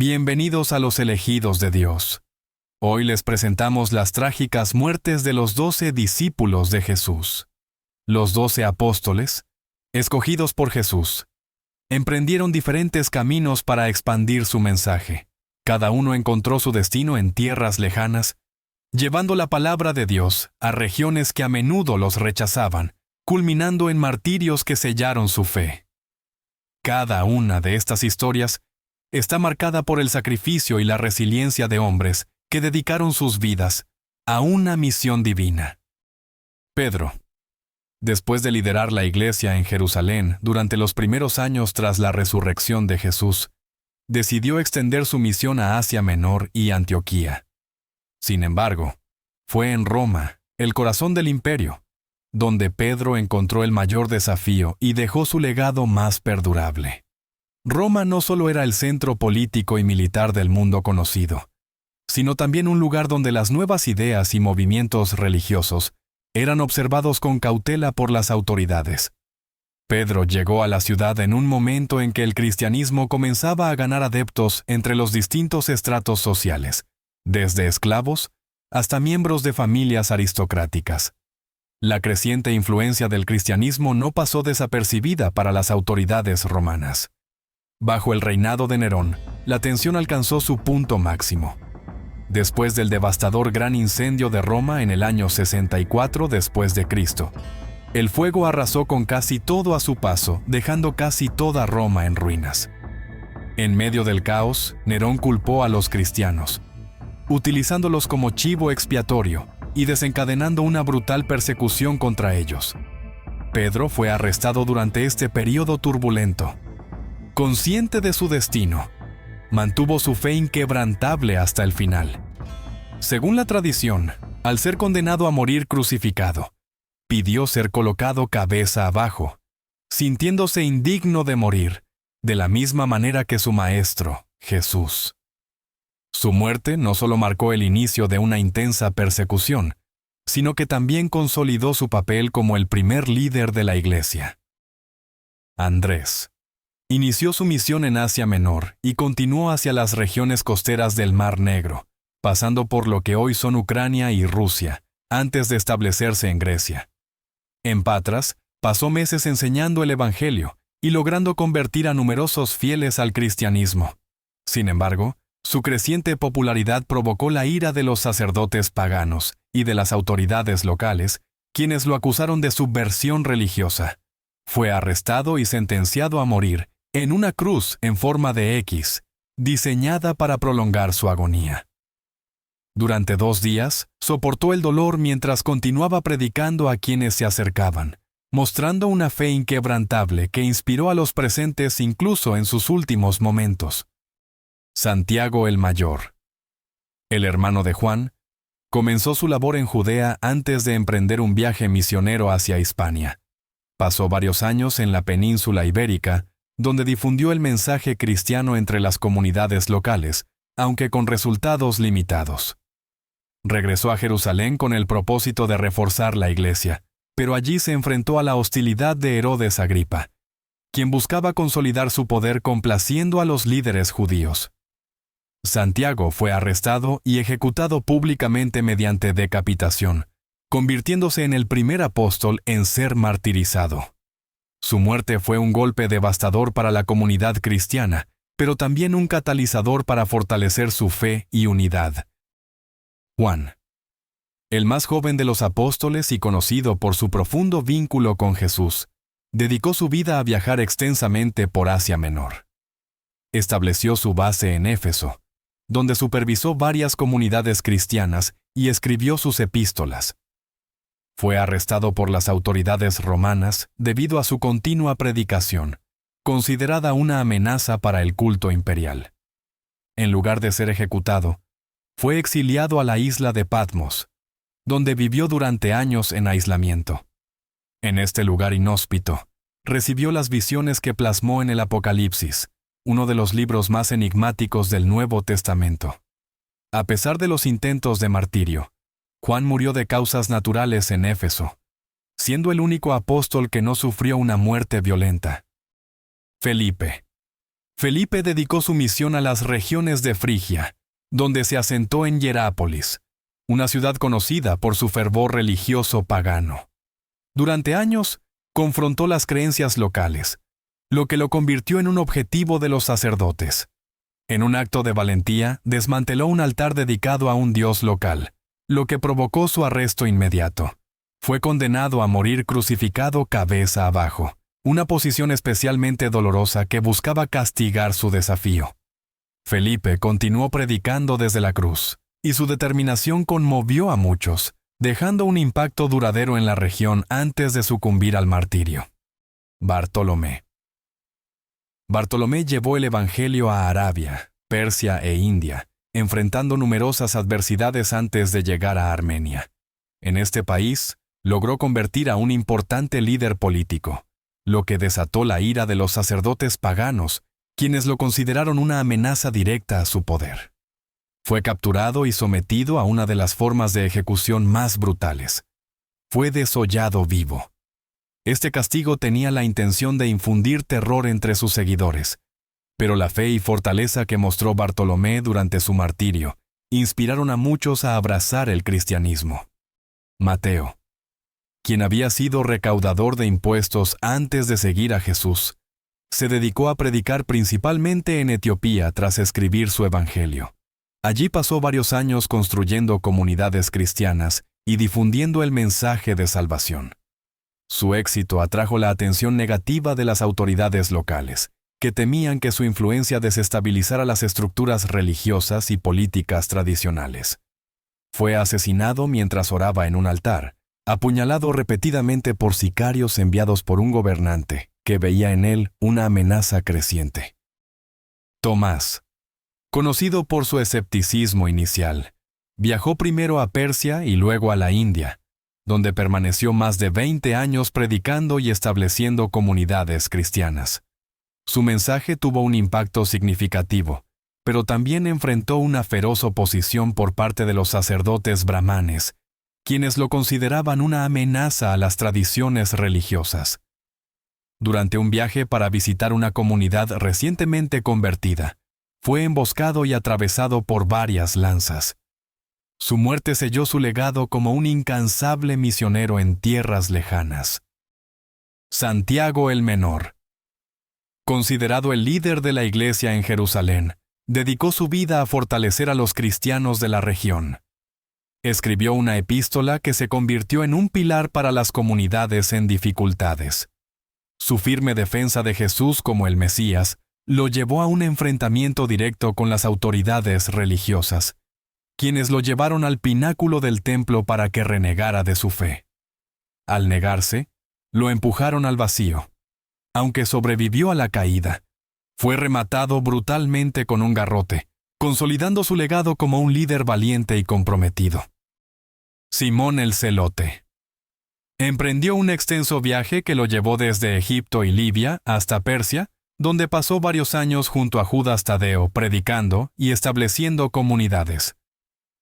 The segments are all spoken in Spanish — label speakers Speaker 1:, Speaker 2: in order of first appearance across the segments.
Speaker 1: Bienvenidos a los elegidos de Dios. Hoy les presentamos las trágicas muertes de los 12 discípulos de Jesús. Los 12 apóstoles, escogidos por Jesús, emprendieron diferentes caminos para expandir su mensaje. Cada uno encontró su destino en tierras lejanas, llevando la palabra de Dios a regiones que a menudo los rechazaban, culminando en martirios que sellaron su fe. Cada una de estas historias está marcada por el sacrificio y la resiliencia de hombres que dedicaron sus vidas a una misión divina. Pedro, después de liderar la iglesia en Jerusalén durante los primeros años tras la resurrección de Jesús, decidió extender su misión a Asia Menor y Antioquía. Sin embargo, fue en Roma, el corazón del imperio, donde Pedro encontró el mayor desafío y dejó su legado más perdurable. Roma no solo era el centro político y militar del mundo conocido, sino también un lugar donde las nuevas ideas y movimientos religiosos eran observados con cautela por las autoridades. Pedro llegó a la ciudad en un momento en que el cristianismo comenzaba a ganar adeptos entre los distintos estratos sociales, desde esclavos hasta miembros de familias aristocráticas. La creciente influencia del cristianismo no pasó desapercibida para las autoridades romanas. Bajo el reinado de Nerón, la tensión alcanzó su punto máximo. Después del devastador gran incendio de Roma en el año 64 después de Cristo, el fuego arrasó con casi todo a su paso, dejando casi toda Roma en ruinas. En medio del caos, Nerón culpó a los cristianos, utilizándolos como chivo expiatorio y desencadenando una brutal persecución contra ellos. Pedro fue arrestado durante este período turbulento. Consciente de su destino, mantuvo su fe inquebrantable hasta el final. Según la tradición, al ser condenado a morir crucificado, pidió ser colocado cabeza abajo, sintiéndose indigno de morir, de la misma manera que su maestro, Jesús. Su muerte no solo marcó el inicio de una intensa persecución, sino que también consolidó su papel como el primer líder de la iglesia. Andrés inició su misión en Asia Menor y continuó hacia las regiones costeras del Mar Negro, pasando por lo que hoy son Ucrania y Rusia, antes de establecerse en Grecia. En Patras, pasó meses enseñando el Evangelio y logrando convertir a numerosos fieles al cristianismo. Sin embargo, su creciente popularidad provocó la ira de los sacerdotes paganos y de las autoridades locales, quienes lo acusaron de subversión religiosa. Fue arrestado y sentenciado a morir en una cruz en forma de X, diseñada para prolongar su agonía. Durante 2 días, soportó el dolor mientras continuaba predicando a quienes se acercaban, mostrando una fe inquebrantable que inspiró a los presentes incluso en sus últimos momentos. Santiago el Mayor, el hermano de Juan, comenzó su labor en Judea antes de emprender un viaje misionero hacia Hispania. Pasó varios años en la península ibérica, donde difundió el mensaje cristiano entre las comunidades locales, aunque con resultados limitados. Regresó a Jerusalén con el propósito de reforzar la iglesia, pero allí se enfrentó a la hostilidad de Herodes Agripa, quien buscaba consolidar su poder complaciendo a los líderes judíos. Santiago fue arrestado y ejecutado públicamente mediante decapitación, convirtiéndose en el primer apóstol en ser martirizado. Su muerte fue un golpe devastador para la comunidad cristiana, pero también un catalizador para fortalecer su fe y unidad. Juan, el más joven de los apóstoles y conocido por su profundo vínculo con Jesús, dedicó su vida a viajar extensamente por Asia Menor. Estableció su base en Éfeso, donde supervisó varias comunidades cristianas y escribió sus epístolas. Fue arrestado por las autoridades romanas debido a su continua predicación, considerada una amenaza para el culto imperial. En lugar de ser ejecutado, fue exiliado a la isla de Patmos, donde vivió durante años en aislamiento. En este lugar inhóspito, recibió las visiones que plasmó en el Apocalipsis, uno de los libros más enigmáticos del Nuevo Testamento. A pesar de los intentos de martirio, Juan murió de causas naturales en Éfeso, siendo el único apóstol que no sufrió una muerte violenta. Felipe Felipe dedicó su misión a las regiones de Frigia, donde se asentó en Hierápolis, una ciudad conocida por su fervor religioso pagano. Durante años, confrontó las creencias locales, lo que lo convirtió en un objetivo de los sacerdotes. En un acto de valentía, desmanteló un altar dedicado a un dios local, lo que provocó su arresto inmediato. Fue condenado a morir crucificado cabeza abajo, una posición especialmente dolorosa que buscaba castigar su desafío. Felipe continuó predicando desde la cruz, y su determinación conmovió a muchos, dejando un impacto duradero en la región antes de sucumbir al martirio. Bartolomé. Bartolomé llevó el Evangelio a Arabia, Persia e India, enfrentando numerosas adversidades antes de llegar a Armenia. En este país, logró convertir a un importante líder político, lo que desató la ira de los sacerdotes paganos, quienes lo consideraron una amenaza directa a su poder. Fue capturado y sometido a una de las formas de ejecución más brutales. Fue desollado vivo. Este castigo tenía la intención de infundir terror entre sus seguidores, pero la fe y fortaleza que mostró Bartolomé durante su martirio inspiraron a muchos a abrazar el cristianismo. Mateo, quien había sido recaudador de impuestos antes de seguir a Jesús, se dedicó a predicar principalmente en Etiopía tras escribir su evangelio. Allí pasó varios años construyendo comunidades cristianas y difundiendo el mensaje de salvación. Su éxito atrajo la atención negativa de las autoridades locales, que temían que su influencia desestabilizara las estructuras religiosas y políticas tradicionales. Fue asesinado mientras oraba en un altar, apuñalado repetidamente por sicarios enviados por un gobernante que veía en él una amenaza creciente. Tomás, conocido por su escepticismo inicial, viajó primero a Persia y luego a la India, donde permaneció más de 20 años predicando y estableciendo comunidades cristianas. Su mensaje tuvo un impacto significativo, pero también enfrentó una feroz oposición por parte de los sacerdotes brahmanes, quienes lo consideraban una amenaza a las tradiciones religiosas. Durante un viaje para visitar una comunidad recientemente convertida, fue emboscado y atravesado por varias lanzas. Su muerte selló su legado como un incansable misionero en tierras lejanas. Santiago el Menor. Considerado el líder de la Iglesia en Jerusalén, dedicó su vida a fortalecer a los cristianos de la región. Escribió una epístola que se convirtió en un pilar para las comunidades en dificultades. Su firme defensa de Jesús como el Mesías lo llevó a un enfrentamiento directo con las autoridades religiosas, quienes lo llevaron al pináculo del templo para que renegara de su fe. Al negarse, lo empujaron al vacío. Aunque sobrevivió a la caída, fue rematado brutalmente con un garrote, consolidando su legado como un líder valiente y comprometido. Simón el Celote. Emprendió un extenso viaje que lo llevó desde Egipto y Libia hasta Persia, donde pasó varios años junto a Judas Tadeo predicando y estableciendo comunidades.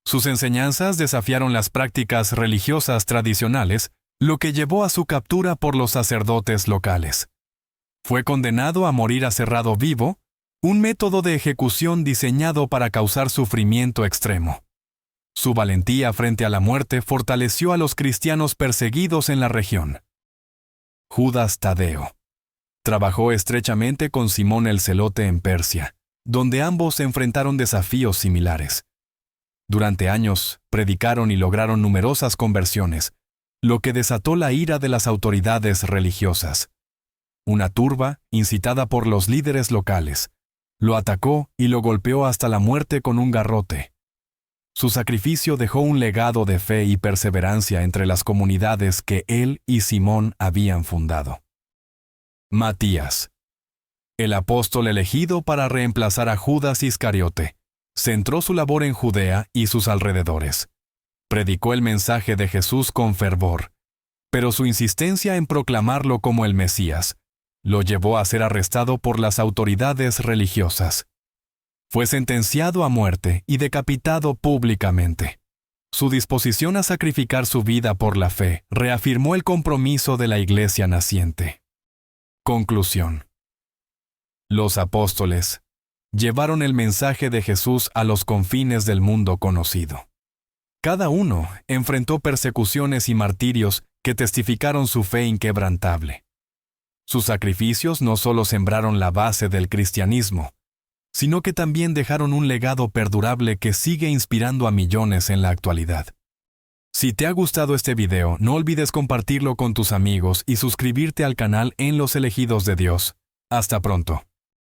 Speaker 1: Sus enseñanzas desafiaron las prácticas religiosas tradicionales, lo que llevó a su captura por los sacerdotes locales. Fue condenado a morir aserrado vivo, un método de ejecución diseñado para causar sufrimiento extremo. Su valentía frente a la muerte fortaleció a los cristianos perseguidos en la región. Judas Tadeo. Trabajó estrechamente con Simón el Celote en Persia, donde ambos enfrentaron desafíos similares. Durante años, predicaron y lograron numerosas conversiones, lo que desató la ira de las autoridades religiosas. Una turba, incitada por los líderes locales, lo atacó y lo golpeó hasta la muerte con un garrote. Su sacrificio dejó un legado de fe y perseverancia entre las comunidades que él y Simón habían fundado. Matías. El apóstol elegido para reemplazar a Judas Iscariote, centró su labor en Judea y sus alrededores. Predicó el mensaje de Jesús con fervor, pero su insistencia en proclamarlo como el Mesías lo llevó a ser arrestado por las autoridades religiosas. Fue sentenciado a muerte y decapitado públicamente. Su disposición a sacrificar su vida por la fe reafirmó el compromiso de la Iglesia naciente. Conclusión. Los apóstoles llevaron el mensaje de Jesús a los confines del mundo conocido. Cada uno enfrentó persecuciones y martirios que testificaron su fe inquebrantable. Sus sacrificios no solo sembraron la base del cristianismo, sino que también dejaron un legado perdurable que sigue inspirando a millones en la actualidad. Si te ha gustado este video, no olvides compartirlo con tus amigos y suscribirte al canal en Los Elegidos de Dios. Hasta pronto.